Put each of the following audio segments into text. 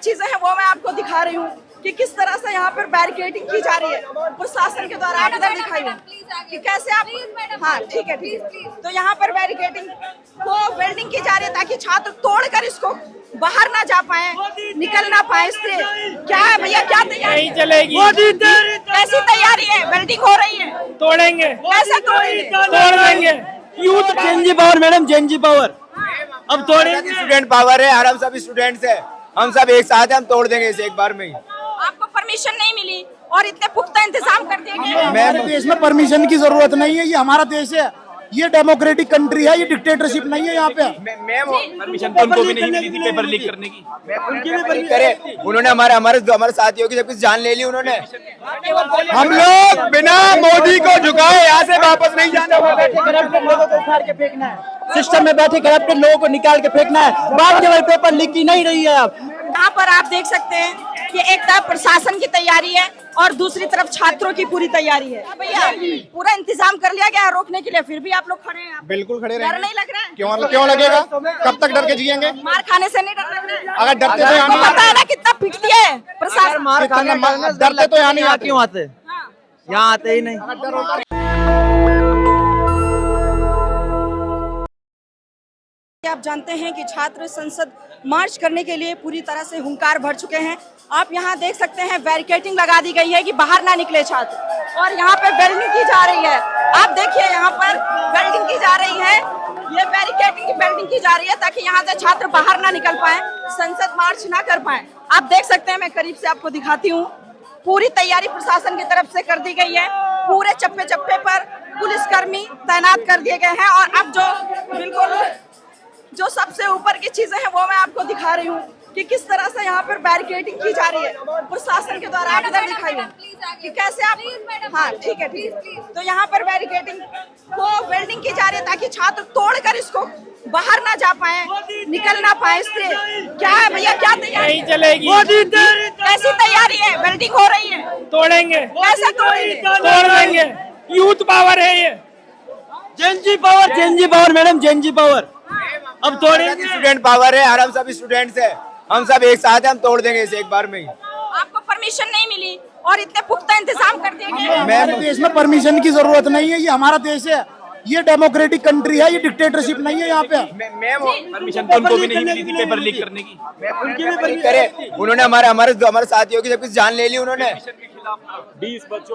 चीजें हैं वो मैं आपको दिखा रही हूँ कि किस तरह से यहाँ पर बैरिकेडिंग की जा रही है प्रशासन के द्वारा। आप इधर दिखाइए कि कैसे आप, हाँ ठीक है ठीक है। तो यहाँ पर बैरिकेडिंग को वेल्डिंग की जा रही है ताकि छात्र तोड़कर इसको बाहर ना जा पाए, निकल ना पाए इससे। क्या है भैया, क्या तैयारी चलेगी? कैसी तैयारी है? वेल्डिंग हो रही है, तोड़ेंगे, कैसे तोड़ेंगे? तोड़ देंगे। Youth Gen Z power madam, Gen Z power. अब तोड़ेंगे। स्टूडेंट पावर है, हम सब स्टूडेंट्स हैं, हम सब एक साथ हैं, हम तोड़ देंगे इसे एक बार में ही। आपको परमिशन नहीं मिली और इतने पुख्ता इंतजाम कर दिए गए। मेरे देश में परमिशन की जरूरत नहीं है, ये हमारा देश है, ये डेमोक्रेटिक कंट्री है, ये डिक्टेटरशिप नहीं है यहाँ पे। परमिशन तो उनको भी नहीं मिली थी पेपर लीक करने की। करे उन्होंने हमारे साथियों की सब कुछ जान ले ली उन्होंने। हम लोग बिना मोदी को झुकाए यहाँ से वापस नहीं जाना। लोगों को उखाड़ के फेंकना है, सिस्टम में बैठे करप्टेड लोगों को निकाल के फेंकना है। बात केवल पेपर लीक की नहीं रही है। अब यहाँ पर आप देख सकते हैं कि एक तरफ प्रशासन की तैयारी है और दूसरी तरफ छात्रों की पूरी तैयारी है। भैया पूरा इंतजाम कर लिया गया है रोकने के लिए, फिर भी आप लोग खड़े हैं। बिल्कुल खड़े डर रहेंगे। नहीं लग रहा है? क्यों लगेगा? कब तक डर के जिएंगे? मार खाने से नहीं डर लग रहा है? अगर डरते तो यहाँ पता है ना कितना पिटती है प्रशासन। डरते तो यहाँ नहीं आते। क्यों आते? हाँ। यहाँ आते ही नहीं। आप जानते हैं कि छात्र संसद मार्च करने के लिए पूरी तरह से हुंकार भर चुके हैं। आप यहाँ देख सकते हैं बैरिकेडिंग लगा दी गई है कि बाहर ना निकले छात्र, और यहाँ पे वेल्डिंग की जा रही है। आप देखिए यहाँ पर वेल्डिंग की जा रही है, ये बैरिकेडिंग की वेल्डिंग की जा रही है ताकि यहाँ से छात्र बाहर ना निकल पाए, संसद मार्च ना कर पाए। आप देख सकते हैं, मैं करीब से आपको दिखाती हूँ, पूरी तैयारी प्रशासन की तरफ से कर दी गई है। पूरे चप्पे चप्पे पर पुलिसकर्मी तैनात कर दिए गए हैं। और अब जो सबसे ऊपर की चीजें हैं वो मैं आपको दिखा रही हूँ कि किस तरह से यहाँ पर बैरिकेडिंग की जा रही है प्रशासन के द्वारा। आप इधर दिखाइए कि कैसे आप, हाँ ठीक है ठीक है। तो यहाँ पर बैरिकेडिंग को वेल्डिंग की जा रही है ताकि छात्र तोड़कर इसको बाहर ना जा पाए, निकल ना पाए इससे। क्या है भैया, क्या तैयारी चलेगी? कैसी तैयारी है? वेल्डिंग हो रही है, तोड़ेंगे, कैसे तोड़ेंगे? तोड़ देंगे। यूथ पावर है ये, Gen Z power madam, Gen Z power. अब तोड़ेंगे। स्टूडेंट पावर है, हम सब स्टूडेंट्स हैं, हम सब एक साथ हैं, हम तोड़ देंगे इसे एक बार में ही। आपको परमिशन नहीं मिली और इतने पुख्ता इंतजाम कर दिए गए। मेरे देश में परमिशन की जरूरत नहीं है, ये हमारा देश है, ये डेमोक्रेटिक कंट्री है, ये डिक्टेटरशिप नहीं है यहाँ पे। परमिशन तो उनको भी नहीं मिली थी पेपर लीक करने की। करे उन्होंने हमारे साथियों की सब कुछ जान ले ली उन्होंने।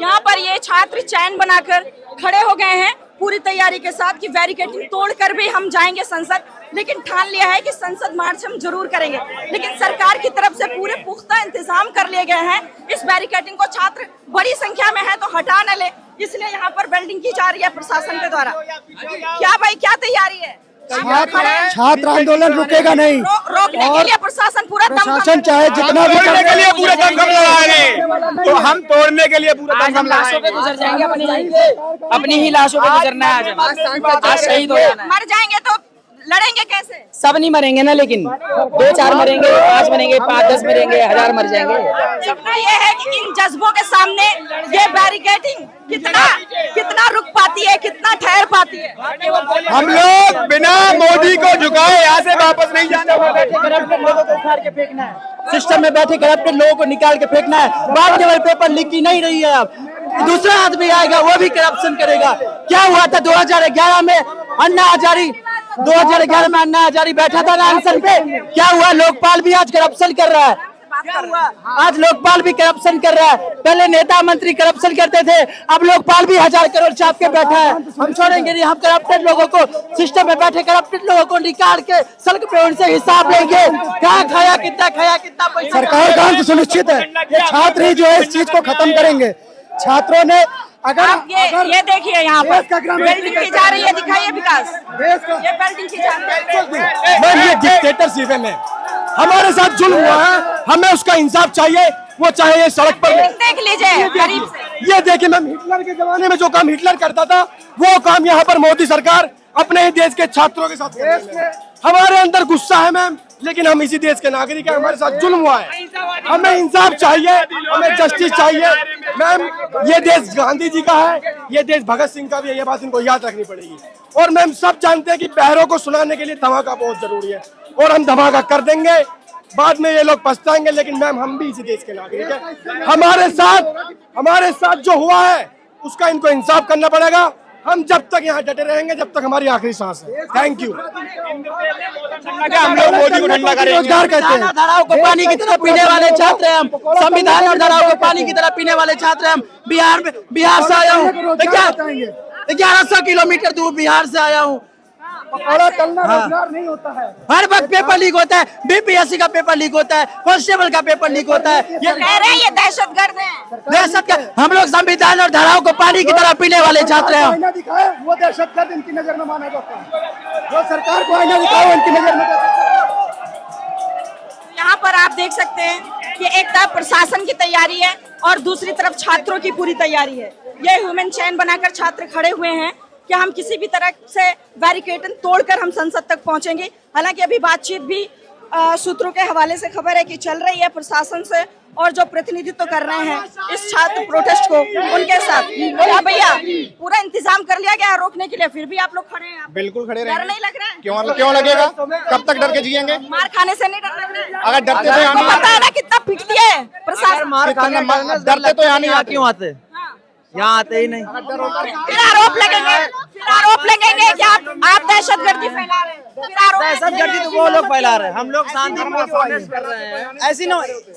यहाँ पर ये छात्र चैन बनाकर खड़े हो गए हैं पूरी तैयारी के साथ कि बैरिकेडिंग तोड़कर भी हम जाएंगे संसद, लेकिन ठान लिया है कि संसद मार्च हम जरूर करेंगे। लेकिन सरकार की तरफ से पूरे पुख्ता इंतजाम कर लिए गए हैं। इस बैरिकेडिंग को छात्र बड़ी संख्या में है तो हटा न ले, इसलिए यहाँ पर वेल्डिंग की जा रही है प्रशासन के द्वारा। क्या भाई, क्या तैयारी है? छात्र आंदोलन रुकेगा नहीं। रोकने के लिए प्रशासन पूरा प्रशासन चाहे जितना भी तोड़ने के लिए पूरे दमखम लगाएंगे, तो हम तोड़ने के लिए पूरा दमखम लगाएंगे। गुजर जाएंगे, अपनी ही लाशों पे गुजरना है। आज शहीद हो जाना है। मर जाएंगे तो लड़ेंगे कैसे? सब नहीं मरेंगे ना, लेकिन 2-4 मरेंगे, 5 मरेंगे, 5-10 मरेंगे, 1000 मर जाएंगे। देखना ये है कि इन जज्बों के सामने ये बैरिकेडिंग कितना रुक पाती है, कितना ठहर पाती है। हम लोग बिना मोदी को झुकाए यहाँ से वापस नहीं जाना। करप्टेड लोगों को उखाड़ के फेंकना है, सिस्टम में बैठे करप्टेड लोगों को निकाल के फेंकना है। बात केवल पेपर लीक की नहीं रही है। अब दूसरा आदमी आएगा, वो भी करप्शन करेगा। क्या हुआ था 2011 में? अन्ना हजारी 2011 में अन्ना हजारी बैठा था अनशन पे, क्या हुआ? लोकपाल भी आज करप्शन कर रहा है। आज लोकपाल भी करप्शन कर रहा है। पहले नेता मंत्री करप्शन करते थे, अब लोकपाल भी 1000 करोड़ छाप के बैठा है। हम छोड़ेंगे नहीं, हम करप्टेड लोगों को, सिस्टम में बैठे करप्टेड लोगों को निकाल के सड़क पे उनसे हिसाब लेंगे। कहाँ खाया, कितना पैसा। सरकार का अंत सुनिश्चित है, ये छात्र ही जो है इस चीज को खत्म करेंगे। छात्रों ने आप ये देखिए यहाँ पर वेल्डिंग की जा रही है, दिखाइए विकास, ये वेल्डिंग की जा रही है। ये डिक्टेटरशिप है, हमारे साथ जुल्म हुआ है, हमें उसका इंसाफ चाहिए। वो चाहे ये सड़क पर देख लीजिए करीब से, ये देखिए मैम, हिटलर के जमाने में जो काम हिटलर करता था वो काम यहाँ पर मोदी सरकार अपने ही देश के छात्रों के साथ कर रही है। हमारे अंदर गुस्सा है मैम, लेकिन हम इसी देश के नागरिक हैं, हमारे साथ जुल्म हुआ है, हमें इंसाफ चाहिए, हमें जस्टिस चाहिए। मैम ये देश गांधी जी का है, ये देश भगत सिंह का भी है, ये बात इनको याद रखनी पड़ेगी। और मैम सब जानते हैं कि बहरों को सुनाने के लिए धमाका बहुत जरूरी है, और हम धमाका कर देंगे। बाद में ये लोग पछताएंगे, लेकिन मैम हम भी इसी देश के नागरिक हैं। हमारे साथ जो हुआ है उसका इनको इंसाफ करना पड़ेगा। हम जब तक यहाँ डटे रहेंगे जब तक हमारी आखिरी सांस है। Thank you. हम लोग मोदी को ठंडा करेंगे। रोजगार कहते हैं। धाराओं को पानी की तरह पीने वाले छात्र हैं हम। संविधान और धाराओं को पानी की तरह पीने वाले छात्र हैं हम। बिहार से आया हूँ। 1100 किलोमीटर दूर बिहार से आया हूँ। पकौड़ा तलना रोजगार नहीं होता है। हर वक्त पेपर लीक होता है। बीपीएससी का पेपर लीक होता है, कांस्टेबल का पेपर लीक होता है। कह रहे हैं ये दहशतगर्द हैं। दहशत हम लोग संविधान और धाराओं को पानी की तरह पीने वाले छात्र हैं। आईना दिखाए वो दहशतगर्द इनकी नजर में माना जाता है। जो सरकार को आईना दिखाओ इनकी नजर में। यहाँ पर आप देख सकते हैं कि एक तरफ प्रशासन की तैयारी है और दूसरी तरफ छात्रों की पूरी तैयारी है। ये ह्यूमन चेन बनाकर छात्र खड़े हुए हैं कि हम किसी भी तरह से बैरिकेड तोड़कर हम संसद तक पहुंचेंगे। हालांकि अभी बातचीत भी सूत्रों के हवाले से खबर है कि चल रही है प्रशासन से और जो प्रतिनिधित्व कर रहे हैं इस छात्र प्रोटेस्ट को उनके साथ। क्या भैया पूरा इंतजाम कर लिया गया है रोकने के लिए, फिर भी आप लोग खड़े हैं? बिल्कुल खड़े डर रहेंगे। नहीं लग रहा है? क्यों लगेगा? कब तक डर के जिएंगे? मार खाने से नहीं डर लग रहा है? अगर डरते तो यहाँ आपको पता है ना कितना पिटती है प्रशासन। डरते तो यहाँ नहीं आते। क्यों आते? यहाँ आते ही नहीं। फिर आरोप लगेंगे कि आप दहशतगर्दी फैला रहे हैं। फिर आरोप दहशतगर्दी तो वो लोग फैला रहे हैं। हम लोग शांतिपूर्ण प्रोटेस्ट कर रहे हैं। ऐसी ना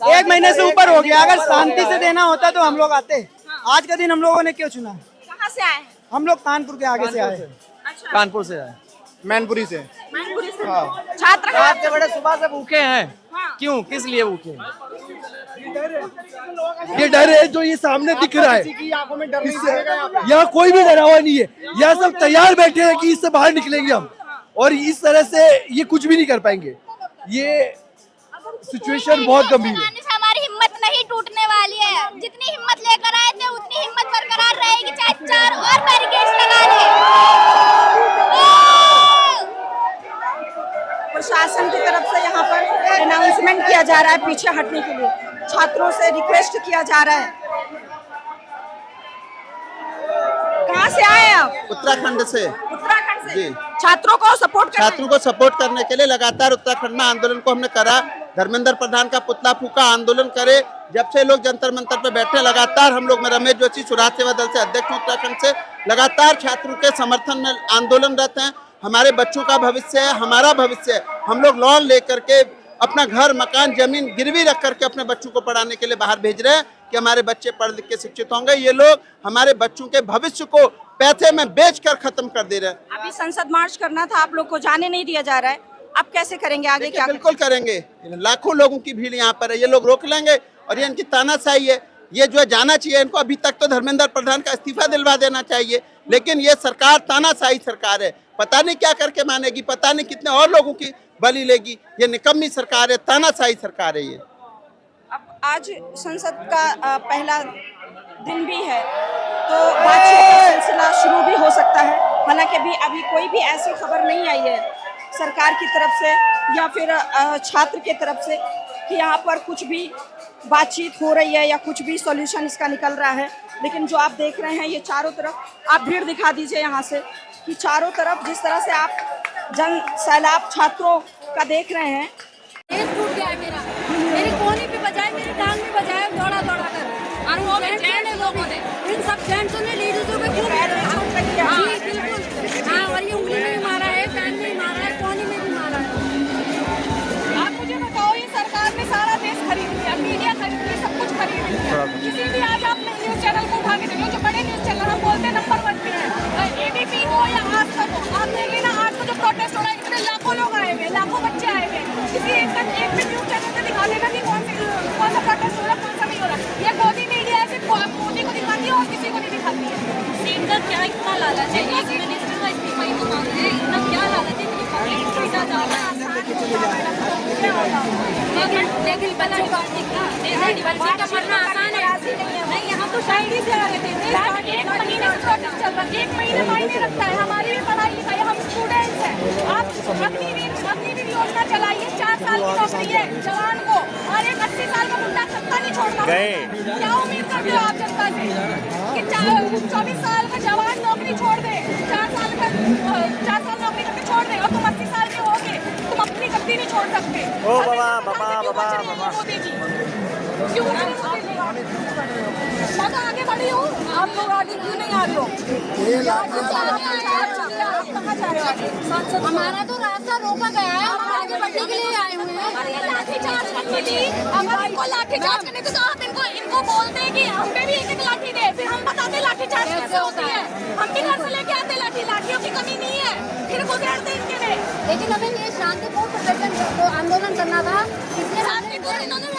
1 महीने से ऊपर हो गया। अगर शांति से देना होता तो हम लोग आते। आज का दिन हम लोगों ने क्यों चुना? कहाँ से आए हैं? हम लोग कानपुर के आगे से आए। अच्छा, कानपुर से आए। मैनपुरी से। मैनपुरी से। छात्र कहाँ से? बड़े सुबह से भूखे हैं। हाँ। क्यों? किस लिए भूखे? ये डर है जो ये सामने दिख रहा है। आंखों में डर नहीं। यहाँ कोई भी डरा हुआ नहीं है। यहाँ सब तैयार बैठे हैं कि इससे बाहर निकलेंगे हम, और इस तरह से ये कुछ भी नहीं कर पाएंगे। ये सिचुएशन बहुत गंभीर है। हमारी हिम्मत नहीं टूटने वाली है। जितनी हिम्मत लेकर आए थे उतनी हिम्मत बरकरार रहेगी, चाहे 4 और बैरिकेड्स लगा ले। प्रशासन की तरफ से यहाँ पर अनाउंसमेंट किया जा रहा है पीछे हटने के लिए। छात्रों से रिक्वेस्ट किया जा रहा है। कहाँ से आए हैं आप? उत्तराखंड से। उत्तराखंड से। जी। छात्रों को सपोर्ट छात्रों को सपोर्ट करने के लिए लगातार उत्तराखंड में आंदोलन को हमने करा। धर्मेंद्र प्रधान का पुतला फूका आंदोलन करे। जब से लोग जंतर मंतर पे बैठे, लगातार हम लोग में रमेश जोशी स्वराज सेवा दल से अध्यक्ष उत्तराखंड से लगातार छात्रों के समर्थन में आंदोलनरत हैं। हमारे बच्चों का भविष्य है, हमारा भविष्य है। हम लोग लोन लेकर के अपना घर मकान जमीन गिरवी रख करके अपने बच्चों को पढ़ाने के लिए बाहर भेज रहे हैं कि हमारे बच्चे पढ़ लिख के शिक्षित होंगे। ये लोग हमारे बच्चों के भविष्य को पैसे में बेचकर खत्म कर दे रहे हैं। अभी संसद मार्च करना था, आप लोग को जाने नहीं दिया जा रहा है। अब कैसे करेंगे आगे? क्या बिल्कुल करेंगे। लाखों लोगों की भीड़ यहाँ पर है, ये लोग रोक लेंगे। और ये इनकी तानाशाही है, ये जो है जाना चाहिए इनको। अभी तक तो धर्मेंद्र प्रधान का इस्तीफा दिलवा देना चाहिए, लेकिन ये सरकार तानाशाही सरकार है। पता नहीं क्या करके मानेगी, पता नहीं कितने और लोगों की बलि लेगी। ये निकम्मी सरकार है, तानाशाही सरकार है ये। अब आज संसद का पहला दिन भी है तो बातचीत का सिलसिला शुरू भी हो सकता है। हालांकि अभी कोई भी ऐसी खबर नहीं आई है सरकार की तरफ से या फिर छात्र की तरफ से कि यहाँ पर कुछ भी बातचीत हो रही है या कुछ भी सॉल्यूशन इसका निकल रहा है। लेकिन जो आप देख रहे हैं ये चारों तरफ आप भीड़ दिखा दीजिए यहाँ से कि चारों तरफ जिस तरह से आप जन सैलाब छात्रों का देख रहे हैं। एक टूट गया है मेरा, मेरी कोहनी भी बजाए, मेरी टांग भी बजाए दौड़ा दौड़ा कर। और वो भी लोगों ने, इन सब जेंट्सों ने लेडीजों पे खूब जी बिल्कुल। हाँ, और ये उंगली में भी मारा है, पैन में भी मारा है, कोहनी में भी मारा है। आप मुझे बताओ, ये सरकार ने सारा देश खरीद लिया, मीडिया खरीद लिया, सब कुछ खरीद लिया। किसी भी आज आप न्यूज चैनल को उठा के देखो, जो बड़े न्यूज चैनल हम बोलते हैं नंबर 1 पे है, एबीपी हो या आज तक हो। आप देखिए ना आज को जो प्रोटेस्ट हो रहा है, इतने लाखों लोग आए हुए, लाखों बच्चे आए हुए। किसी एक भी न्यूज चैनल पे दिखा देना कि कौन सा प्रोटेस्ट हो रहा है, कौन सा नहीं हो रहा है। ये मोदी मीडिया है, सिर्फ मोदी को दिखाती है और किसी को नहीं दिखाती है। सीट का क्या इतना लालच है? एक मिनिस्टर का इस्तीफा ही तो मांग रहे हैं, इतना क्या लालच है? इतनी पब्लिक को इतना ज्यादा लेकिन बच्चों का बच्चे का मरना आसान है नहीं। यहाँ तो शायरी से आ रहे थे। 1 महीने से प्रोटेस्ट चल रहा है, 1 महीने मायने रखता है। हमारी भी पढ़ाई लिखाई, हम स्टूडेंट्स हैं। आप अपनी भी योजना चलाइए। 4 साल की नौकरी है जवान को, और एक 80 साल का मुद्दा सत्ता नहीं छोड़ता। क्या उम्मीद करते हो आप जनता से कि 24 साल का जवान नौकरी छोड़ दे, 4 साल नौकरी करके छोड़ दे, और तुम 80 साल के होगे, तुम अपनी गद्दी नहीं छोड़ सकते। ओ बाबा, बाबा, बाबा, बाबा। मोदी जी क्यों नहीं मोदी जी? मैं तो आगे बढ़ी हूँ, आप लोग आगे क्यों नहीं आ रहे हो? कहाँ जा रहे हो? हमारा तो रास्ता रोका गया है, हम आगे बढ़ने के लिए आए हुए हैं। अरे लाठीचार्ज करने दी, अगर इनको लाठीचार्ज करने तो आप इनको बोलते हैं कि हम पे भी एक लाठी दे, फिर हम बताते लाठीचार्ज कैसे होती है। हम भी घर से लेके आते लाठियों की कमी नहीं है, फिर गुजरते इनके लिए। लेकिन हमें ये शांतिपूर्ण प्रदर्शन आंदोलन करना था, इसलिए शांतिपूर्ण इन्होंने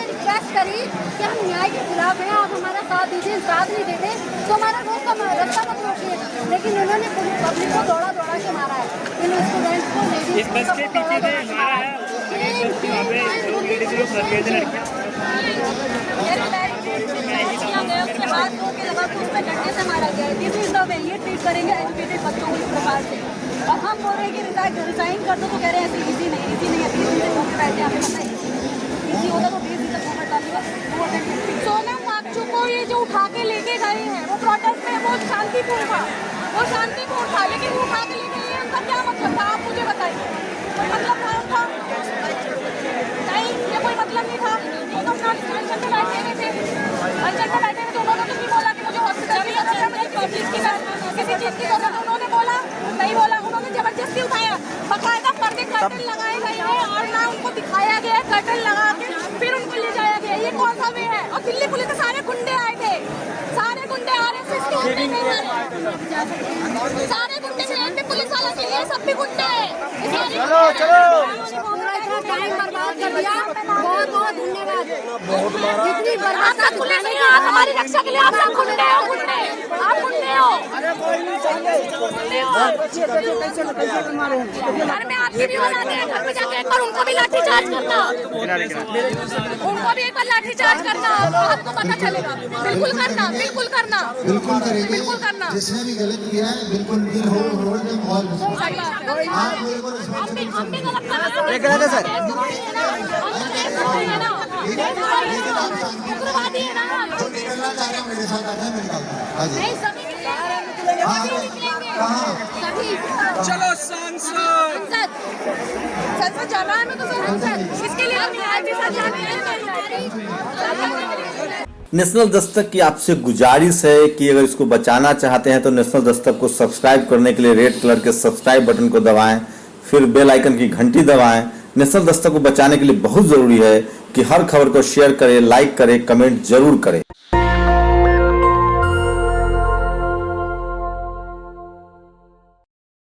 रिक्वेस्ट करी कि हम न्याय के खिलाफ हैं, आप हमारा साथ दीजिए, साथ नहीं देते तो हमारा रोड का रास्ता मत रोकिए। लेकिन इन्होंने पब्लिक को दौड़ा के मारा है, इन स्टूडेंट्स को, लेडीज को, सबको दौड़ा के मारा है। उसके बाद उसमें डंडे से मारा गया है। दिस इज द वे, ये ट्रीट करेंगे एजुकेटेड बच्चों को इस प्रकार से। और हम बोल रहे हैं कि रिजाइन कर दो, तो कह रहे हैं ऐसे इजी नहीं है, 20 दिन से घूम के बैठे, हमें पता है इजी होता तो 20 दिन तक घूम डालेगा। सोनम वांगचुक को ये जो उठा के लेके गए हैं, वो प्रोटेस्ट में वो शांतिपूर्ण था, लेकिन वो उठा के लेके गए, उनका क्या मतलब था? आप मुझे बताइए, कोई मतलब था उनका? नहीं, ये कोई मतलब नहीं था। वो तो अपना अनशन पे बैठे हुए थे, तो उन्होंने तो नहीं बोला कि मुझे हॉस्पिटल भी अच्छा, मुझे किसी चीज़ की जरूरत है, उन्होंने बोला नहीं बोला, उन्होंने जबरदस्ती उठाया। बाकायदा पर्दे कर्टन लगाए गए हैं और ना उनको दिखाया गया, कर्टन लगा के फिर उनको ले जाया गया। ये कौन सा वे है? और दिल्ली पुलिस के सारे गुंडे आए थे, सारे गुंडे RSS के गुंडे थे, सारे गुंडे थे, पुलिस वालों के लिए सब भी गुंडे हैं। टाइम बर्बाद कर दिया, बहुत बहुत धन्यवाद। जितनी बर्बाद पुलिस नहीं, हमारी रक्षा के लिए आप सब गुंडे हो, आप गुंडे हो। घर में आपकी भी औलाद है, घर में जाके एक बार उनको भी लाठीचार्ज करना, उनको भी एक बार लाठीचार्ज करना, आपको पता चलेगा। बिल्कुल करना, बिल्कुल करना, बिल्कुल करना। जिसने भी गलत किया है बिल्कुल हम भी गलत कर रहे हैं। गलत है सर। उग्रवादी है ना, मेरे साथ आता है मैं निकालता हूं। नहीं सभी निकलेंगे, सभी। चलो संसद चल रहा है, मैं तो संसद इसके लिए हम न्याय के साथ जाते हैं। नेशनल दस्तक की आपसे गुजारिश है कि अगर इसको बचाना चाहते हैं तो नेशनल दस्तक को सब्सक्राइब करने के लिए रेड कलर के सब्सक्राइब बटन को दबाएं, फिर बेल आइकन की घंटी दबाएं। नेशनल दस्तक को बचाने के लिए बहुत जरूरी है कि हर खबर को शेयर करें, लाइक करें, कमेंट जरूर करें।